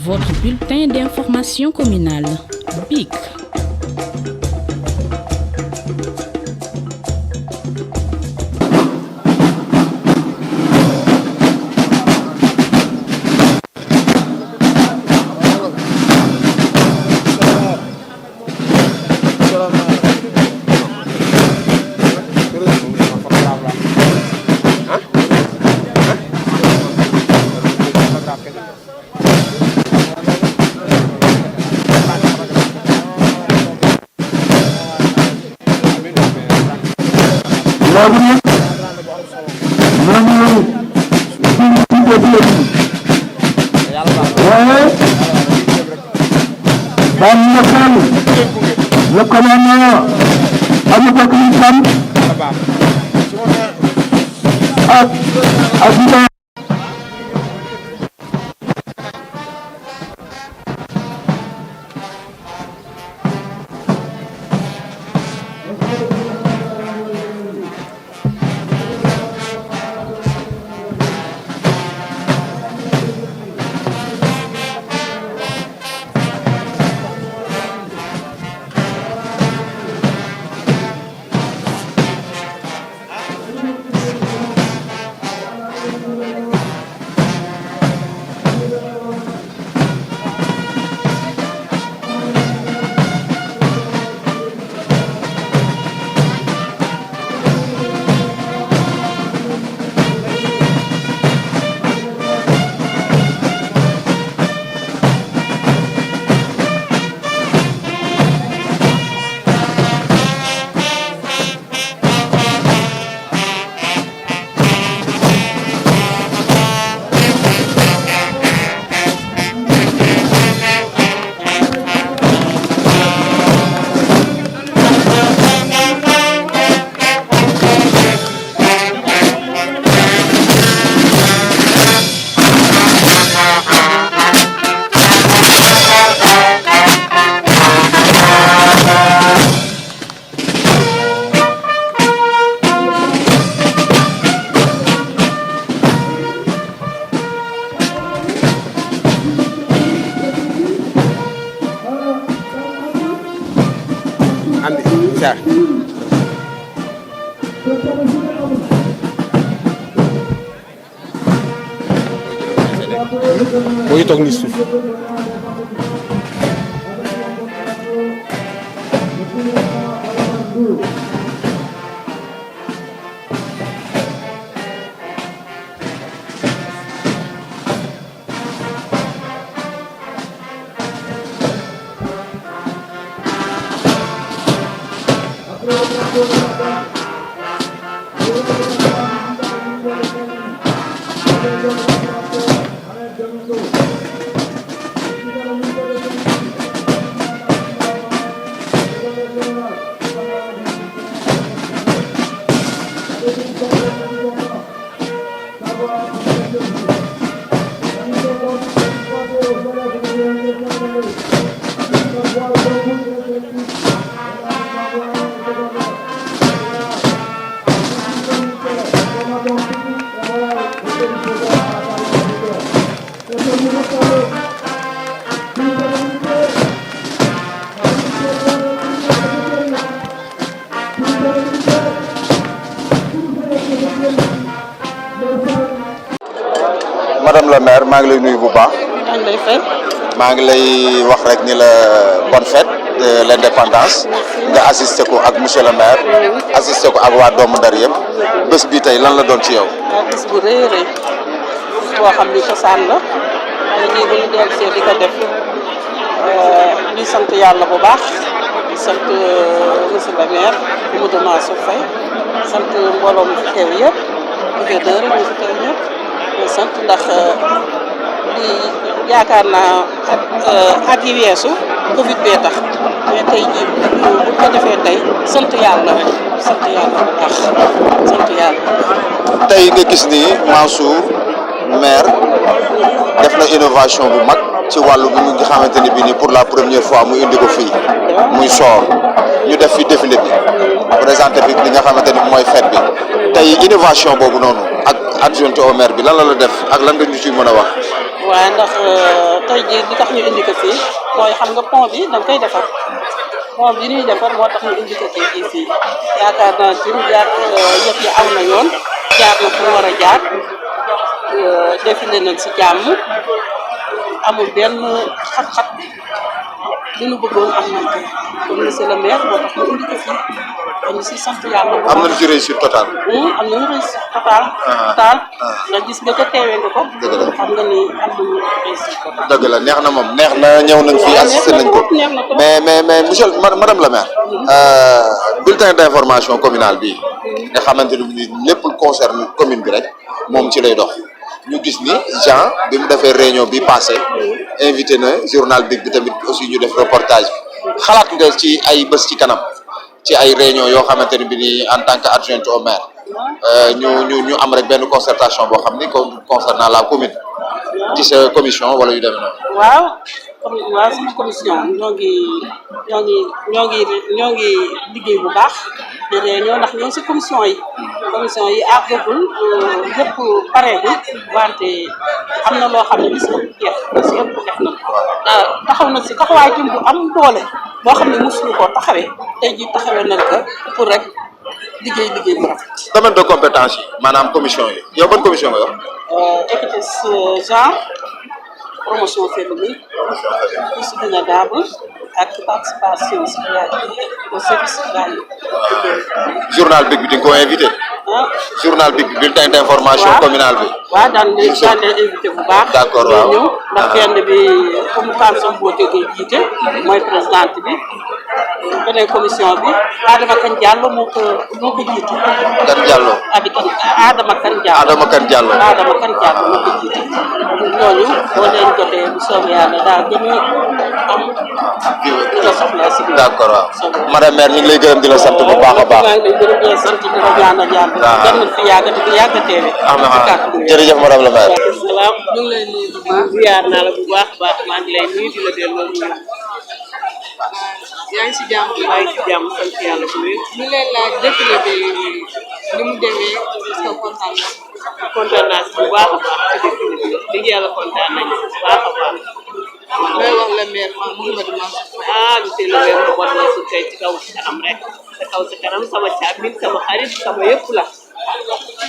Votre bulletin d'information communale. BIC. Le commandant Aboubakar Sam ak adjudant booy toog ni suuf madame la maire maa ngi lay nuyu bu baax. maa ngi lay fay. maa ngi lay wax rek ni la bonne fête de l'indépendance nga assisté ko ak monsieur le maire assisté ko ak waa doomu Ndar yëpp bés bi tey lan la doon ci yow. waaw bés bu rëy a rëy boo xam ni cosaan la léegi bu ñu dellusee di ko def di sant yàlla bu baax di sant monsieur le maire Mamadou Mansour Faye sant mbooloo mi fi teew yëpp gouverneur ñu fi teew ñëpp di sant ndax di yaakaar naa at yi weesu Covid bee tax mais tey jii bu ko defee tey sant yàlla bu baax sant yàlla. tey nga gis ni Mansour maire def na innovation bu mag ci wàllu bi nga xamante ni bii nii pour la première fois mu indi ko fii muy soor ñu def fi défilé bi présenté bi li nga xamante ni mooy fête bi tey innovation boobu noonu ak adjoint au maire bi lan la def ak lan nga ñu ciy mën a wax. waaye ndax tey jii li tax ñu indi ko fii mooy xam nga pont bi dañ koy defar pont bi ñuy defar moo tax ñu indi ko fii yaakaar naa ci jaar yëf yi aw na yoon jaar na fu mu war a jaar défilé nañ si jàmm amul benn xat-xat li ñu bëggoon am nañ ko comme monsieur le maire moo tax ñu indi ko fii dañu si sant yàlla. am nañu ci réussite totale. am nañu réussite totale. nga gis nga ko teewee nga ko. dëgg la xam nga ni am nañu réussite totale. dëgg la neex na moom neex na ñëw nañ fii assisté nañ ko mais monsieur madame la maire. bulletin d'information communal bi nga xamante ni lépp concerne commune bi rek moom ci lay dox. ñu gis ni Jean bi mu defee réunion bi passé invité na journal Big bi tamit aussi ñu def reportage bi xalaat nga ci ay bés ci kanam ci ay réunion yoo xamante ni bi ni en tant que adjointe au maire ñu am rek benn concertation boo xam ni concernant la commune ci sa commission wala yu demee noonu. waaw sama commission ñoo ngi liggéey bu baax di réunion ndax ñoo si commission yi àggagul yëpp pareegul wante am na loo xam ne bis ko jeex bis yëpp def na taxaw na si taxawaay tim bu am doole boo xam ne mosuñu koo taxawee tey jii taxawee nañ ko pour rek liggéey bu rafet. domaine de compétence yi maanaam commission yi yow ban commission nga yor. équité genre promotion féminine plus vulnérable ak participation citoyenne au service citoyen. journal Big bi di nga ko invité. journal Big bi bulletin d'information communal bi. waaw daan leen invité bu baax. d'accord waaw ñëw ndax benn bi comme Fane Sow boo déggee jiite mooy présidente bi beneen commission bi Adama Kane Diallo moo ko jiite. Kane Diallo. Adama Kane Diallo moo ko jiite. ñooñu boo leen jotee bu soobee yàlla daal gën a am la soxla si biir. d'accord waaw madame maire ñu ngi lay gërëm di la sant bu baax a baax. maa ngi lay gërëm di la sant di la ñaanal yàlla. gën na fi yàgg teewe. jërëjëf madame la maire. salaam ñu ngi lay nuyu bu baax ziar naa la bu baax a baax maa ngi lay nuyu di la delloo nuyu. yaa ngi si jàmm maa ngi si jàmm sant yàlla bu wér. ñu leen laaj défilé bi ni mu demee est-ce que kontaan naa si bu baax a baax ci défilé bi dëgg yàlla kontaan nañu bu baax a baax. looy wax la maire Mouhamadou Mansour monsieur le maire Mouhamadou Mansour kay ci kaw si kanam rek sa kaw si kanam sama càmmiñ sama xarit sama yëpp la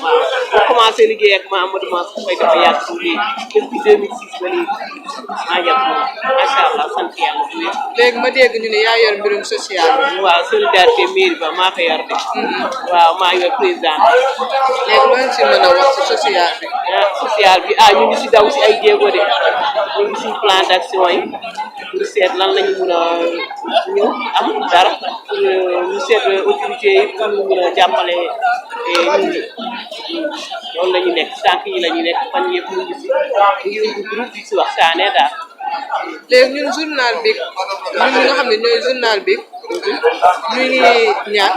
waaw boo commencé liggéey ak Mouhamadou Mansour Faye dafa yàgg si léegi depuis 2006 ba léegi maa ngi ak moom macha allah sant yàlla bu wér. léegi ma dégg ñu ne yaa yor mbirum social. waaw solidarité mairie ba maa ko yor de. waaw maa yor président. léegi loo si mën a wax si social bi. social bi ñu ngi si daw si ay jéego de ñu ngi si plan d'action yi pour seet lan la ñu mun a ñëw am dara pour ñu seet autorité yi pour ñu mun a jàppale nit ñi loolu la ñu nekk tànk yi la ñu nekk fan yëpp ñu ngi si groupe di si waxtaanee daal. léegi ñun journal bi ñun ñi nga xam ne ñooy journal bi ñu ngi ñaan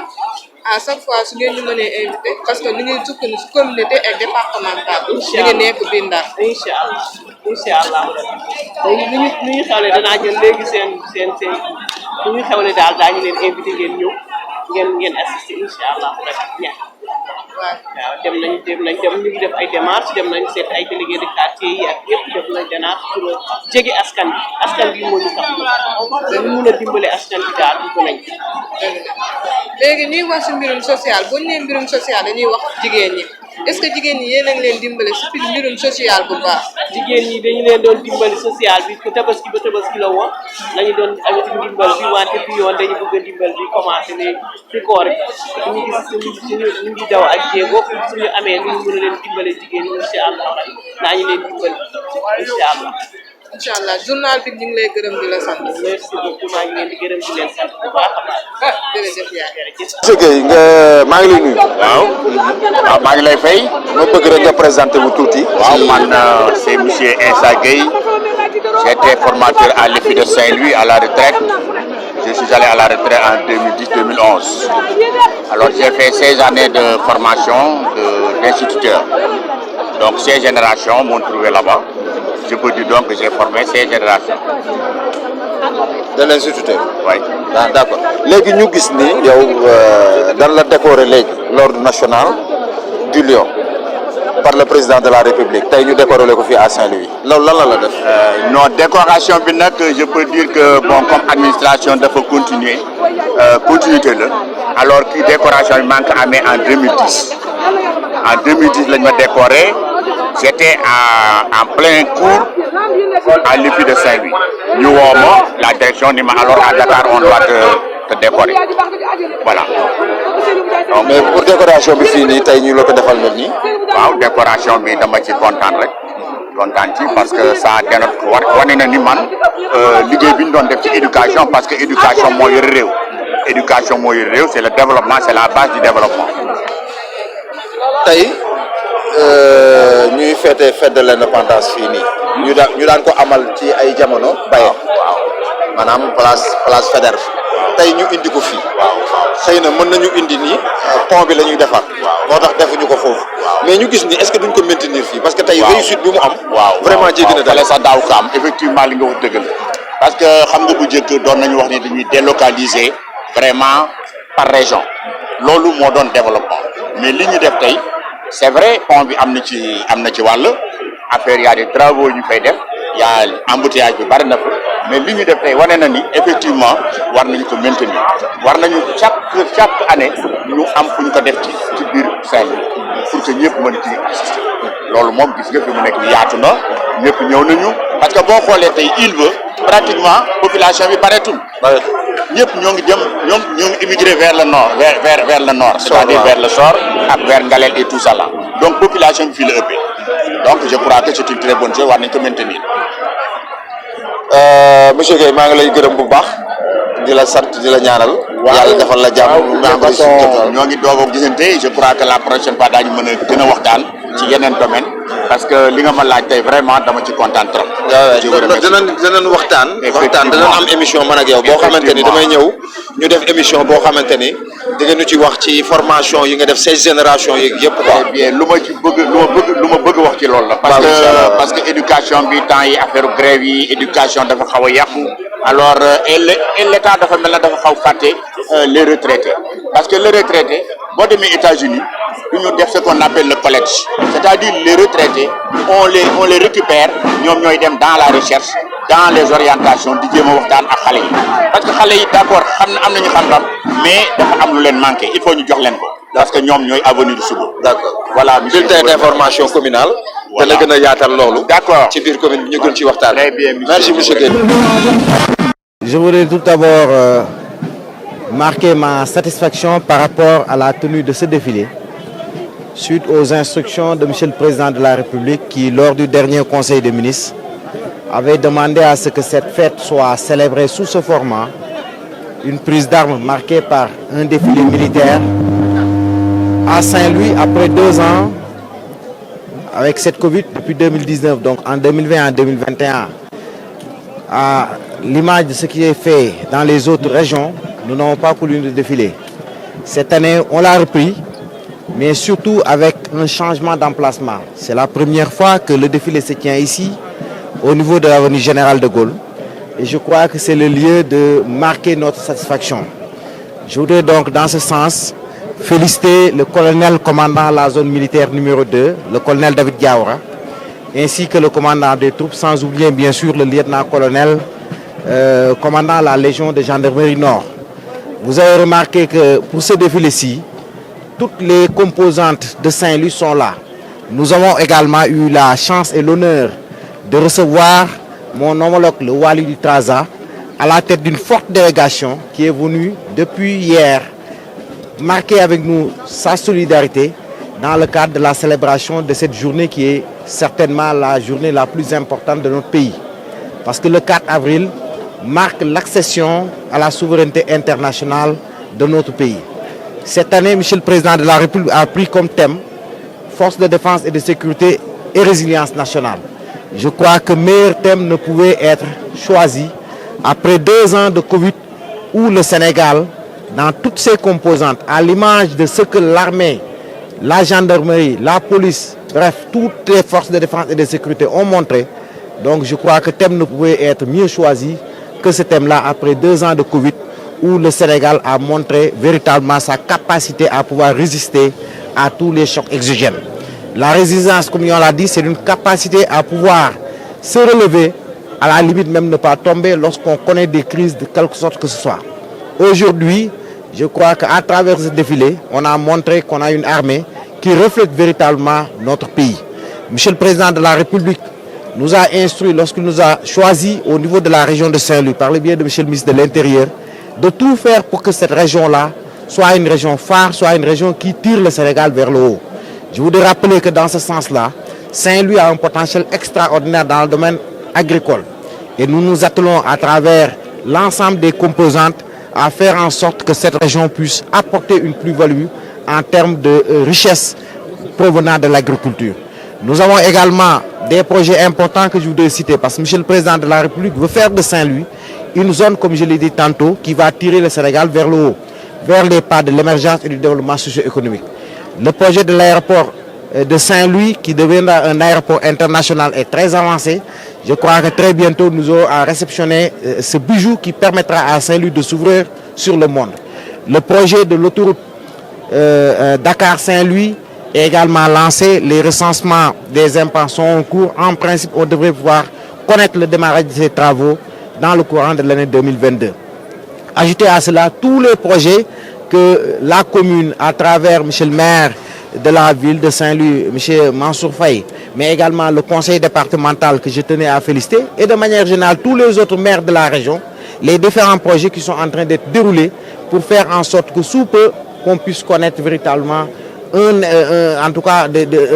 à chaque fois su ngeen ñu mënee invité parce que ñu ngi sukkandiku si communauté et départemental. incha allah ñu ngi nekk biir Ndar. incha allah incha allah léegi lu ñu xewle danaa jël léegi seen lu ñu xewle daal daañu leen invité ngeen ñëw ngeen assister incha allah rek ñaan. waaw dem nañ ñu ngi def ay démarches dem nañ seet ay délégué de quartier yi ak yëpp def nañ démarche pour jege askan bi moo ñu tax dañu mun a dimbale askan bi daal dugg nañ. léegi ñuy wax si mbirum social bu ñu nee mbirum social dañuy wax jigéen ñi est-ce que jigéen ñi yéen a ngi leen dimbale si mbirum social bu baax. jigéen ñi dañu leen doon dimbali social bi ku tabaski ba tabaski la woon lañu doon amit dimbal bi wante bi yoon dañu bëgg a dimbal bi commencé léegi ci koor bi ñu gis ñu ngi daw ak jéego suñu amee lu ñu mën a leen dimbale jigéen ñi incha allah naa ñu leen dimbali incha allah. incha allah journal bi ñu ngi lay gërëm di la sant. merci beaucoup maa ngi leen di gërëm di leen sant bu baax a baax. jërëjëf yaa monsieur Guèye maa ngi lay nuyu. waaw maa ngi lay fay. ma bëgg rek nga présenté wu tuuti. waaw man c'est monsieur Insa Guèye. J'étais formateur à l'EFI de Saint-Louis à la retraite. Je suis allé à la retraite en 2010-2011. Alors j'ai fait 16 années de formation d'instituteur. Donc ces générations m'ont trouvé là-bas. Je peux dire donc que j'ai formé ces générations. de l'instituteur. Oui. Ah, d'accord léegi ñu gis ni yow dan la décorer léegi l'ordre national du Lion par le président de la République tey ñu décoré ko fii à Saint-Louis loolu lan la def. Non, décoration bi nag je peux dire que bon comme administration dafa continuer continuité la alors que décoration bi maa ngi ko amee en 2010 en 2010 lañ ma décoré j'étais en plein cours à l'IFI de Saint-Louis ñu woo ma la direction ni ma alors à Dakar on doit te décorer voilà. Donc, mais pour décoration bi fii nii tey ñu la ko defal nag nii. waaw décoration bi dama ci kontaan rek kontaan ci parce que ça dénote wane na ni man liggéey bi ñu doon def ci éducation parce que éducation moo yor réew éducation moo yor réew c'est le développement c'est la base du développement. tey ñuy fête de l'indépendance fii nii ñu daan ko amal ci ay jamono Baye maanaam place Faidherbe tey ñu indi ko fii xëy na mën nañu indi nii pont bi la ñuy defar moo tax defuñu ko foofu mais ñu gis ni est-ce que duñ ko maintenir fii parce que tey réussite bi mu am vraiment jéggi na daal sax daaw ko am effectivement li nga wax dëgg la parce que xam nga bu njëkk doon nañu wax ni dañuy délocaliser vraiment par région loolu moo doon développement mais li ñu def tey c'est vrai pont bi am na ci wàll affaire y a des travaux ñu fay def y a embouteillage bi bari na fa mais li ñu def tey wane na ni effectivement war nañu ko maintenir war nañu chaque année ñu am fu ñu ko def ci biir Saint-Louis pour que ñëpp mën ci assister loolu moom gis nga fi mu nekk ni yaatu na ñëpp ñëw nañu parce que boo xoolee tey il veut pratiquement population bi bareetul ñëpp ñoo ngi immigré vers le nord vers le nord c'est-à-dire vers le Sor ak vers Ngalel et tout ça là donc population bi fii la ëppee donc je crois que c'est une très bonne chose war nañ ko maintenir. Monsieur Guèye maa ngi lay gërëm bu baax di la sant di la ñaanal. yàlla defal la jàmm. ñoo ngi doog a gisante je crois que la prochaine fois daañu mën a gën a waxtaan ci yeneen domaine parce que li nga ma laaj tey vraiment dama ci kontaan trop. dinañ waxtaan dinañ am émission man ak yow boo xamante ni damay ñëw ñu def émission boo xamante ni di nga ñu ci wax ci formation yi nga def ces générations yi yëpp quoi. très bien lu ma bëgg wax ci loolu la. parce que éducation bi temps yi affaire grève yi éducation dafa xaw a yàqu alors et l'état dafa mel na dafa xaw fàtte les retraités parce que les retraités boo demee États-Unis du ñu def ce qu'on appelle le collège c'est-à-dire les retraités on les récupère ñoom ñooy dem dans la recherche dans les orientations di jéem a waxtaan ak xale yi parce que xale yi d'accord am nañu xam-xam mais dafa am lu leen manqué il faut ñu jox leen ko parce que ñoom ñooy avenir du suba. d'accord voilà bulletin d'information communale. dana gën a yaatal loolu. d'accord ci biir commune bi ñu gën ci waxtaan. très bien merci monsieur Guèye. Je voudrais tout d'abord marquer ma satisfaction par rapport à la tenue de ce défilé suite aux instructions de Monsieur le Président de la République qui, lors du dernier Conseil des ministres, avait demandé à ce que cette fête soit célébrée sous ce format, une prise d'armes marquée par un défilé militaire à Saint-Louis après 2 ans avec cette Covid depuis 2019, donc en 2020 en 2021. À l'image de ce qui est fait dans les autres régions, nous n'avons pas voulu de défilé. Cette année, on l'a repris, mais surtout avec un changement d'emplacement. C'est la première fois que le défilé se tient ici, au niveau de l'avenue Général de Gaulle. Et je crois que c'est le lieu de marquer notre satisfaction. Je voudrais donc, dans ce sens, féliciter le colonel commandant la zone militaire numéro 2, le colonel David Diawara, ainsi que le commandant des troupes, sans oublier bien sûr le lieutenant-colonel commandant la Légion de gendarmerie Nord. Vous avez remarqué que pour ce défilé-ci, toutes les composantes de Saint-Louis sont là. Nous avons également eu la chance et l'honneur de recevoir mon homologue, le Wali du Traza, à la tête d'une forte délégation qui est venue depuis hier marquer avec nous sa solidarité dans le cadre de la célébration de cette journée qui est certainement la journée la plus importante de notre pays. Parce que le 4 avril marque l'accession à la souveraineté internationale de notre pays. Cette année, Monsieur le Président de la République a pris comme thème force de défense et de sécurité et résilience nationale. Je crois que meilleur thème ne pouvait être choisi après 2 ans de Covid où le Sénégal, dans toutes ses composantes, à l'image de ce que l'armée, la gendarmerie, la police, bref, toutes les forces de défense et de sécurité ont montré. Donc je crois que le thème ne pouvait être mieux choisi que ce thème-là après 2 ans de Covid où le Sénégal a montré véritablement sa capacité à pouvoir résister à tous les chocs exogènes. La résilience, comme on l'a dit, c'est une capacité à pouvoir se relever, à la limite même ne pas tomber lorsqu'on connaît des crises de quelque sorte que ce soit. Aujourd'hui, je crois qu'à travers ce défilé, on a montré qu'on a une armée qui reflète véritablement notre pays. Monsieur le Président de la République nous a instruit, lorsqu'il nous a choisi au niveau de la région de Saint-Louis, par le biais de Monsieur le ministre de l'Intérieur, de tout faire pour que cette région-là soit une région phare, soit une région qui tire le Sénégal vers le haut. Je voudrais rappeler que dans ce sens-là, Saint-Louis a un potentiel extraordinaire dans le domaine agricole. Et nous nous attelons à travers l'ensemble des composantes à faire en sorte que cette région puisse apporter une plus-value en termes de richesse provenant de l'agriculture. Nous avons également des projets importants que je voudrais citer parce que M. le Président de la République veut faire de Saint-Louis une zone, comme je l'ai dit tantôt, qui va tirer le Sénégal vers le haut, vers les pas de l'émergence et du développement socio-économique. Le projet de l'aéroport de Saint-Louis, qui deviendra un aéroport international, est très avancé. Je crois que très bientôt, nous aurons à réceptionner ce bijou qui permettra à Saint-Louis de s'ouvrir sur le monde. Le projet de l'autoroute Dakar-Saint-Louis est également lancé. Les recensements des impacts sont en cours. En principe, on devrait pouvoir connaître le démarrage de ces travaux dans le courant de l'année 2022. Ajoutez à cela tous les projets que la commune, à travers M. le maire de la ville de Saint-Louis, M. Mansour Faye, mais également le conseil départemental que je tenais à féliciter, et de manière générale tous les autres maires de la région, les différents projets qui sont en train d'être déroulés pour faire en sorte que sous peu, qu'on puisse connaître véritablement en tout cas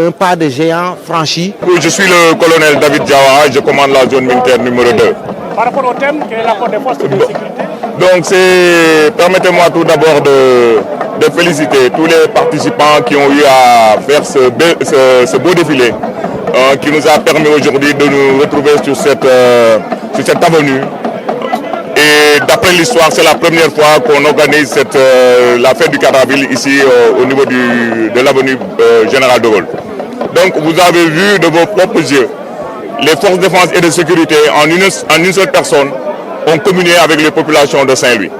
un pas de géant franchi. Oui, je suis le colonel David Diawara, je commande la zone militaire numéro 2. Par rapport au thème, quel est l'apport des forces de sécurité? Donc permettez-moi tout d'abord de féliciter tous les participants qui ont eu à faire ce beau défilé qui nous a permis aujourd'hui de nous retrouver sur cette avenue. Et d'après l'histoire, c'est la première fois qu'on organise la fête du 4 avril ici au niveau de l'avenue Général de Gaulle. Donc vous avez vu de vos propres yeux, les forces de défense et de sécurité en une seule personne ont communié avec les populations de Saint-Louis.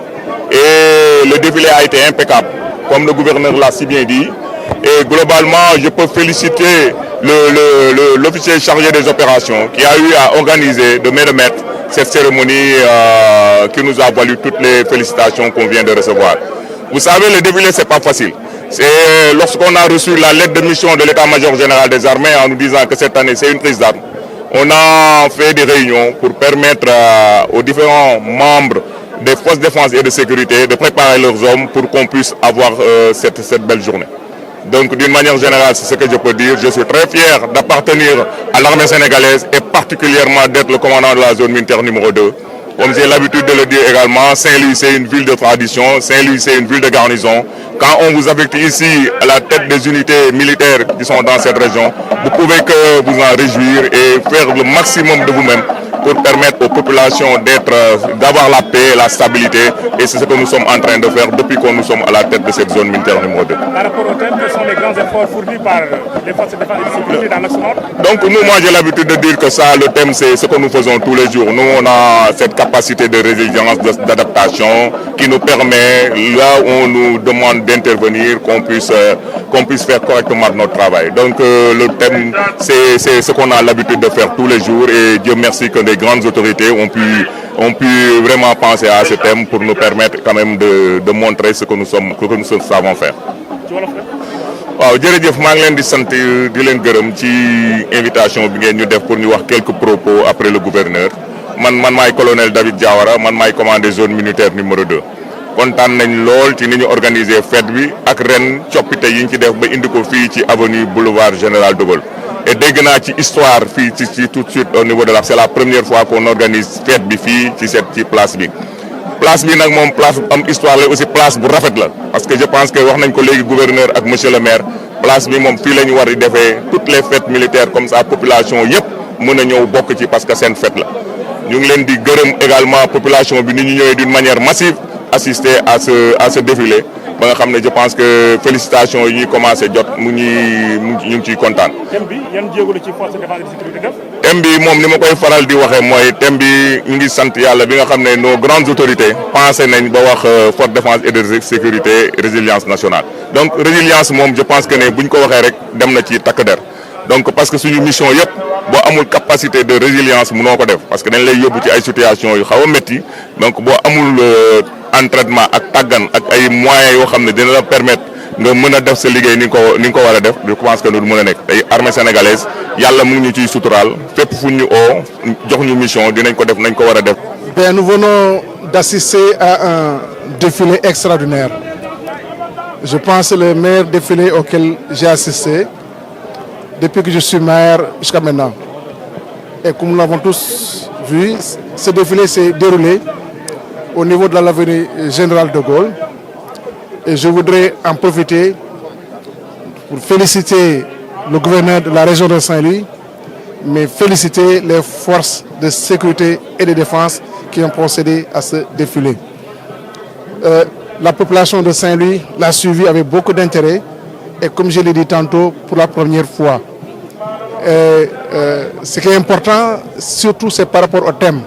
Et le défilé a été impeccable, comme le gouverneur l'a si bien dit. Et globalement, je peux féliciter l'officier chargé des opérations qui a eu à organiser de main de maître cette cérémonie qui nous a valu toutes les félicitations qu'on vient de recevoir. Vous savez, le défilé, c'est pas facile. C'est lorsqu'on a reçu la lettre de mission de l'état-major général des armées en nous disant que cette année, c'est une prise d'armes. On a fait des réunions pour permettre aux différents membres des forces de défense et de sécurité de préparer leurs hommes pour qu'on puisse avoir cette belle journée. Donc d'une manière générale, c'est ce que je peux dire. Je suis très fier d'appartenir à l'armée sénégalaise et particulièrement d'être le commandant de la zone militaire numéro 2. Comme j'ai l'habitude de le dire également, Saint-Louis c'est une ville de tradition, Saint-Louis c'est une ville de garnison. Quand on vous affecte ici à la tête des unités militaires qui sont dans cette région, vous pouvez que vous en réjouir et faire le maximum de vous-même pour permettre aux populations d'avoir la paix, la stabilité, et c'est ce que nous sommes en train de faire depuis que nous sommes à la tête de cette zone militaire numéro 2. Par rapport au thème, quels sont les grands efforts fournis par les forces de défense et de sécurité dans l'axe nord? Donc moi j'ai l'habitude de dire que ça, le thème c'est ce que nous faisons tous les jours. Nous on a cette capacité de résilience, d'adaptation qui nous permet, là où on nous demande d'intervenir, qu'on puisse faire correctement notre travail. Donc le thème c'est ce qu'on a l'habitude de faire tous les jours et Dieu merci que les grandes autorités ont pu vraiment penser à ce thème pour nous permettre quand même de montrer ce que nous savons faire. waaw jërëjëf maa ngi leen di sant di leen gërëm ci invitation bi ngeen ñu def pour ñu wax quelques propos après le gouverneur man maay colonel David Diawara man maay commandé zone militaire numéro 2 kontaan nañ lool ci ni ñu organiser fête bi ak ren coppite yi ñu ci def ba indi ko fii ci avenue boulevard Général de Gaulle. Et dégg naa ci histoire fii ci tout de suite au niveau de la c'est la première fois qu'on organise fête bi fii ci place bi. place bi nag moom place am histoire la aussi place bu rafet la parce que je pense que wax nañ ko léegi gouverneur ak monsieur le maire place bi moom fii la ñu war di defee toutes les fêtes militaires comme ça population yëpp mën a ñëw bokk ci parce que seen fête la. ñu ngi leen di gërëm également population bi ni ñu ñëwee d'une manière massive assister à ce défilé ba nga xam ne je pense que félicitations yi ñuy commencé jot ñu ngi ciy kontaan. thème bi yan jéego la ci force de défense et de sécurité def. thème bi moom ni ma koy faral di waxee mooy thème bi ñu ngi sant yàlla bi nga xam ne nos grandes autorités pensé nañ ba wax force de défense et de sécurité résilience nationale. donc résilience moom je pense que ne bu ñu ko waxee rek dem na ci takk der donc parce que suñu mission yëpp boo amul capacité de résilience mënoo ko def parce que dañ lay yóbbu ci ay situations yu xaw a métti donc boo amul entraînement ak tàggan ak ay moyens yoo xam ne dina la permettre nga mën a def sa liggéey ni nga ko war a def je pense que loolu mën a nekk tey armée sénégalaise yàlla mu ngi ñu ciy suturaal fépp fu ñu jox ñu mission dinañ ko def nañ ko war a def. Bien, nous venons d'assister à un défilé extraordinaire. Je pense que le meilleur défilé auquel j'ai assisté depuis que je suis maire jusqu'à maintenant. Et comme nous l'avons tous vu, ce défilé s'est déroulé au niveau de l'avenue Général de Gaulle. Et je voudrais en profiter pour féliciter le gouverneur de la région de Saint-Louis, mais féliciter les forces de sécurité et de défense qui ont procédé à ce défilé. La population de Saint-Louis l'a suivi avec beaucoup d'intérêt et comme je l'ai dit tantôt, pour la première fois. Ce qui est important, surtout, c'est par rapport au thème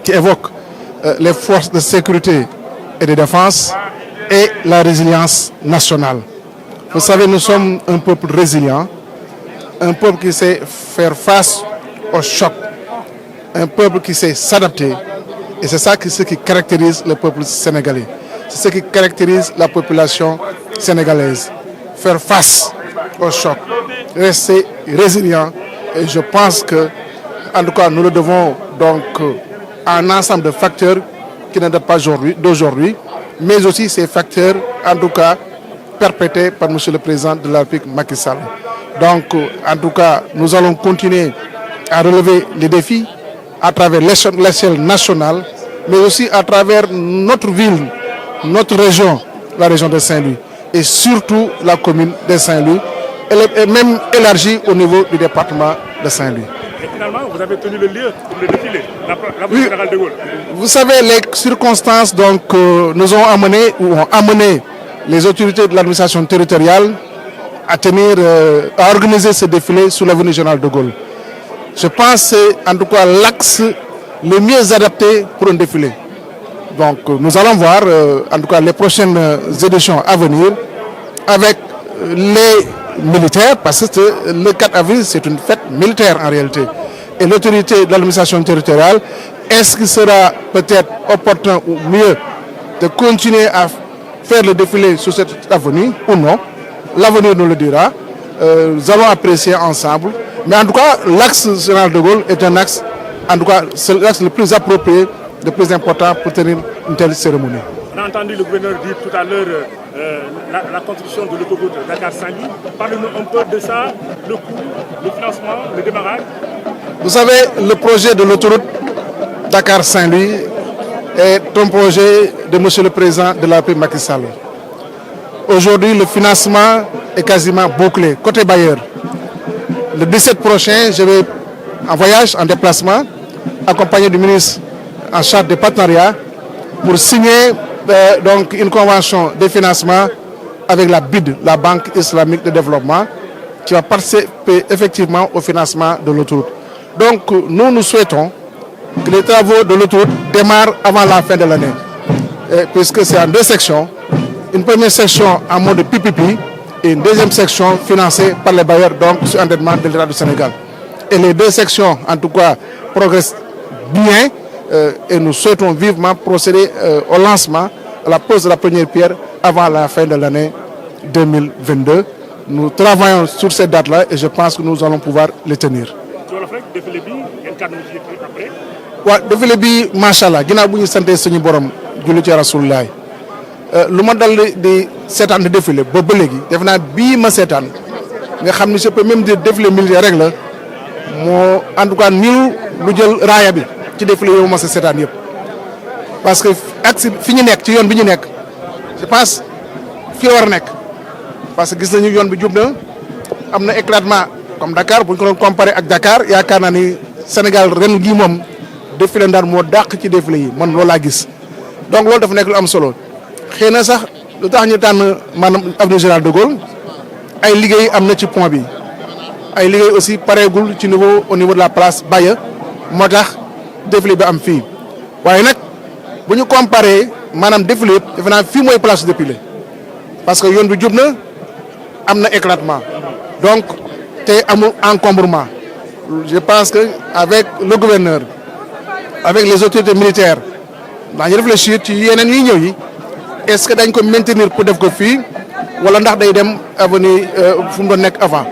qui évoque les forces de sécurité et de défense et la résilience nationale. Vous savez, nous sommes un peuple résilient, un peuple qui sait faire face au choc, un peuple qui sait s'adapter. Et c'est ça ce qui caractérise le peuple sénégalais. C'est ce qui caractérise la population sénégalaise. Faire face au choc, rester résilient. Et je pense que, en tout cas, nous le devons donc à un ensemble de facteurs qui ne datent pas d'aujourd'hui, mais aussi ces facteurs, en tout cas, perpétrés par M. le Président de la République Macky Sall. Donc, en tout cas, nous allons continuer à relever les défis à travers l'échelle nationale, mais aussi à travers notre ville, notre région, la région de Saint-Louis, et surtout la commune de Saint-Louis, et même élargie au niveau du département de Saint-Louis. Et finalement, vous avez tenu le lieu pour le défilé, l'avenue Général de Gaulle. Vous savez, les circonstances donc, nous ont amené les autorités de l'administration territoriale à organiser ce défilé sur l'avenue Général de Gaulle. Je pense que c'est en tout cas l'axe le mieux adapté pour un défilé. Donc nous allons voir en tout cas les prochaines éditions à venir avec les militaires, parce que le 4 avril c'est une fête militaire en réalité. Et l'autorité de l'administration territoriale, est-ce qu'il sera peut-être opportun ou mieux de continuer à faire le défilé sur cette avenue ou non? L'avenir nous le dira. Nous allons apprécier ensemble. Mais en tout cas, l'axe Général de Gaulle est un axe, en tout cas, c'est l'axe le plus approprié, le plus important pour tenir une telle cérémonie. On a entendu le gouverneur dire tout à l'heure la construction de l'autoroute Dakar-Saint-Louis. Parlez-nous un peu de ça, le coût, le financement, le démarrage. Vous savez, le projet de l'autoroute Dakar-Saint-Louis est un projet de M. le Président de la République Macky Sall. Aujourd'hui, le financement est quasiment bouclé, côté bailleur. Le 17 prochain, je vais en voyage, en déplacement, accompagné du ministre en charge des partenariats, pour signer donc une convention de financement avec la BID, la Banque islamique de développement, qui va participer effectivement au financement de l'autoroute. Donc nous souhaitons que les travaux de l'autoroute démarrent avant la fin de l'année, puisque c'est en deux sections. Une première section en mode PPP et une deuxième section financée par les bailleurs, donc sur endettement de l'État du Sénégal. Et les deux sections, en tout cas, progressent bien et nous souhaitons vivement procéder au lancement, à la pose de la première pierre avant la fin de l'année 2022. Nous travaillons sur cette date-là et je pense que nous allons pouvoir les tenir. Sur le fait, défilé bi, il y a un cadre après. Ouais, défilé bi, machallah, ginnaaw bu ñu sante suñu borom julli ci Rasulullah. Lu ma dal di seetaan di défilé ba léegi def naa bii ma seetaan nga xam ni je peux même dire défilé militaire rek la moo en tout cas niru lu jël raaya bi ci défilé yow ma sa seetaan yëpp parce que ak fi ñu nekk ci yoon bi ñu nekk je pense fii la war a nekk parce que gis nañu yoon bi jub na am na éclatement comme Dakar bu ñu ko doon comparé ak Dakar yaakaar naa ni Sénégal ren gii moom défilé Ndar moo dàq ci défilé yi man loolu laa gis donc loolu dafa nekk lu am solo. xëy na sax lu tax ñu tànn maanaam avenue Général de Gaulle ay liggéey am na ci pont bi ay liggéey aussi pareegul ci au niveau de la place Baye moo tax défilé bi am fii waaye nag bu ñu comparé maanaam défilé yëpp defe naa fii mooy place de défilé parce que yoon bi jub na am na éclatement donc te amul encombrement. Je pense que avec le gouverneur, avec les autorités militaires, daañu réfléchir ci yeneen yi ñëw yi est-ce que dañ ko maintenir pour def ko fii wala ndax day dem avenue fu mu doon nekk avant.